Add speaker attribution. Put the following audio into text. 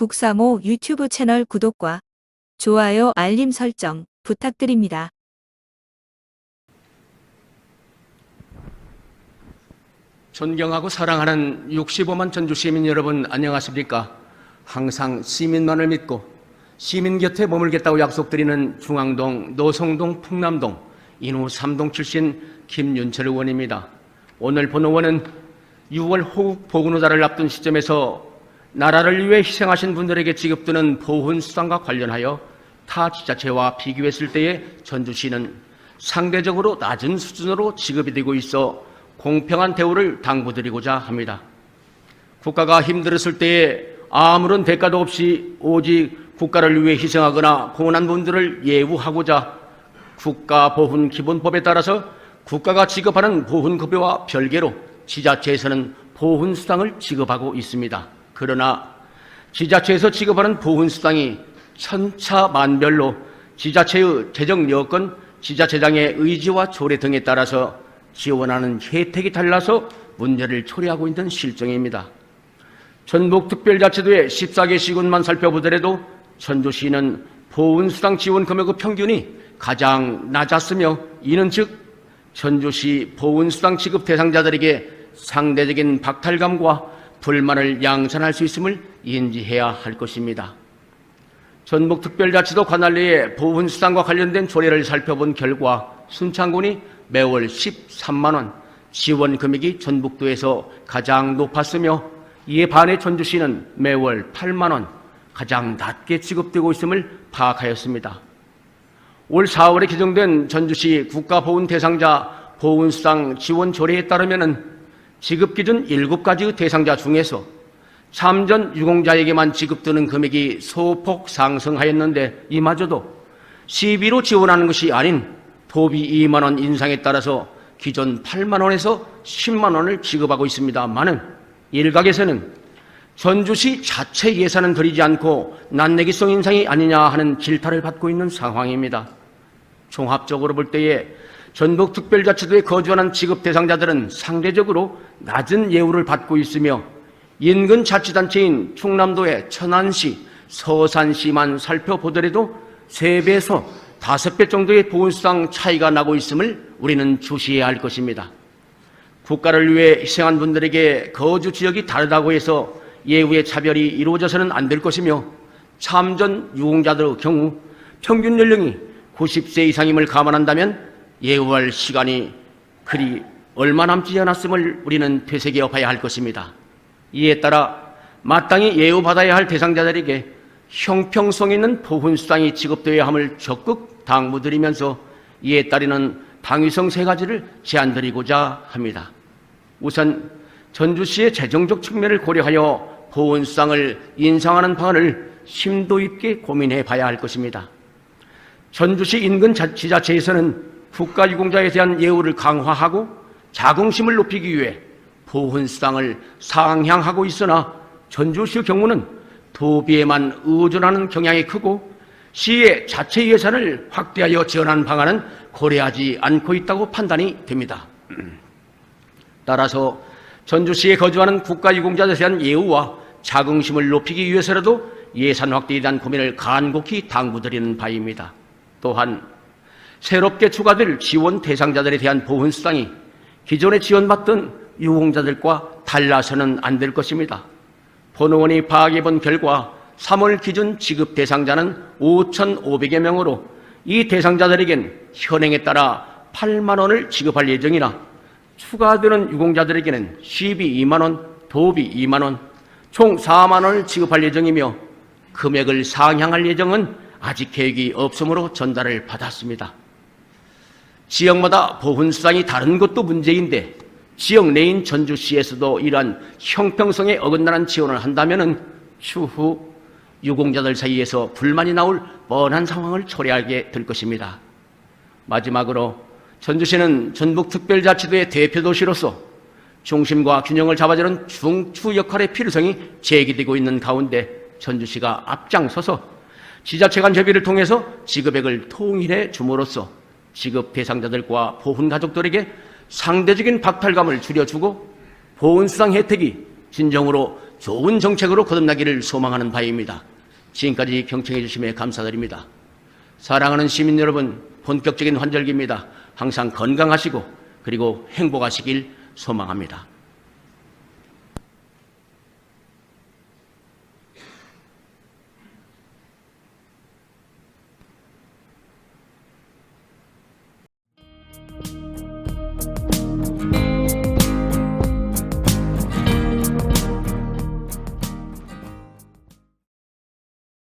Speaker 1: 국사모 유튜브 채널 구독과 좋아요, 알림 설정 부탁드립니다.
Speaker 2: 존경하고 사랑하는 65만 전주 시민 여러분, 안녕하십니까? 항상 시민만을 믿고 시민 곁에 머물겠다고 약속드리는 중앙동, 노성동, 풍남동, 인후 3동 출신 김윤철 의원입니다. 오늘 본 의원은 6월 호국 보건의사를 앞둔 시점에서 나라를 위해 희생하신 분들에게 지급되는 보훈수당과 관련하여 타 지자체와 비교했을 때에 전주시는 상대적으로 낮은 수준으로 지급이 되고 있어 공평한 대우를 당부드리고자 합니다. 국가가 힘들었을 때에 아무런 대가도 없이 오직 국가를 위해 희생하거나 고난한 분들을 예우하고자 국가보훈기본법에 따라서 국가가 지급하는 보훈급여와 별개로 지자체에서는 보훈수당을 지급하고 있습니다. 그러나 지자체에서 지급하는 보훈수당이 천차만별로 지자체의 재정 여건, 지자체장의 의지와 조례 등에 따라서 지원하는 혜택이 달라서 문제를 초래하고 있는 실정입니다. 전북특별자치도의 14개 시군만 살펴보더라도 전주시는 보훈수당 지원 금액의 평균이 가장 낮았으며, 이는 즉 전주시 보훈수당 지급 대상자들에게 상대적인 박탈감과 불만을 양산할 수 있음을 인지해야 할 것입니다. 전북특별자치도 관할내의 보훈수당과 관련된 조례를 살펴본 결과 순창군이 매월 13만 원, 지원 금액이 전북도에서 가장 높았으며, 이에 반해 전주시는 매월 8만 원, 가장 낮게 지급되고 있음을 파악하였습니다. 올 4월에 개정된 전주시 국가보훈 대상자 보훈수당 지원 조례에 따르면 지급기준 7가지의 대상자 중에서 참전 유공자에게만 지급되는 금액이 소폭 상승하였는데, 이마저도 시비로 지원하는 것이 아닌 도비 2만 원 인상에 따라서 기존 8만 원에서 10만 원을 지급하고 있습니다만은 일각에서는 전주시 자체 예산은 들이지 않고 난내기성 인상이 아니냐 하는 질타를 받고 있는 상황입니다. 종합적으로 볼 때에 전북특별자치도에 거주하는 지급 대상자들은 상대적으로 낮은 예우를 받고 있으며, 인근 자치단체인 충남도의 천안시, 서산시만 살펴보더라도 3배에서 5배 정도의 보훈수당 차이가 나고 있음을 우리는 주시해야 할 것입니다. 국가를 위해 희생한 분들에게 거주 지역이 다르다고 해서 예우의 차별이 이루어져서는 안 될 것이며, 참전 유공자들의 경우 평균 연령이 90세 이상임을 감안한다면 예우할 시간이 그리 얼마 남지 않았음을 우리는 되새겨봐야 할 것입니다. 이에 따라 마땅히 예우받아야 할 대상자들에게 형평성 있는 보훈수당이 지급되어야 함을 적극 당부드리면서 이에 따르는 당위성 3가지를 제안드리고자 합니다. 우선 전주시의 재정적 측면을 고려하여 보훈수당을 인상하는 방안을 심도 있게 고민해 봐야 할 것입니다. 전주시 인근 지자체에서는 국가유공자에 대한 예우를 강화하고 자긍심을 높이기 위해 보훈수당을 상향하고 있으나, 전주시의 경우는 도비에만 의존하는 경향이 크고 시의 자체 예산을 확대하여 지원하는 방안은 고려하지 않고 있다고 판단이 됩니다. 따라서 전주시에 거주하는 국가유공자에 대한 예우와 자긍심을 높이기 위해서라도 예산 확대에 대한 고민을 간곡히 당부드리는 바입니다. 또한 새롭게 추가될 지원 대상자들에 대한 보훈수당이 기존에 지원받던 유공자들과 달라서는 안 될 것입니다. 본 의원이 파악해본 결과 3월 기준 지급 대상자는 5,500여 명으로 이 대상자들에겐 현행에 따라 8만 원을 지급할 예정이나 추가되는 유공자들에게는 시비 2만 원, 도비 2만 원, 총 4만 원을 지급할 예정이며, 금액을 상향할 예정은 아직 계획이 없으므로 전달을 받았습니다. 지역마다 보훈수당이 다른 것도 문제인데 지역 내인 전주시에서도 이러한 형평성에 어긋나는 지원을 한다면 추후 유공자들 사이에서 불만이 나올 뻔한 상황을 초래하게 될 것입니다. 마지막으로 전주시는 전북특별자치도의 대표도시로서 중심과 균형을 잡아주는 중추 역할의 필요성이 제기되고 있는 가운데 전주시가 앞장서서 지자체 간 협의를 통해서 지급액을 통일해 줌으로써 지급 대상자들과 보훈 가족들에게 상대적인 박탈감을 줄여주고 보훈수당 혜택이 진정으로 좋은 정책으로 거듭나기를 소망하는 바입니다. 지금까지 경청해 주심에 감사드립니다. 사랑하는 시민 여러분, 본격적인 환절기입니다. 항상 건강하시고 그리고 행복하시길 소망합니다.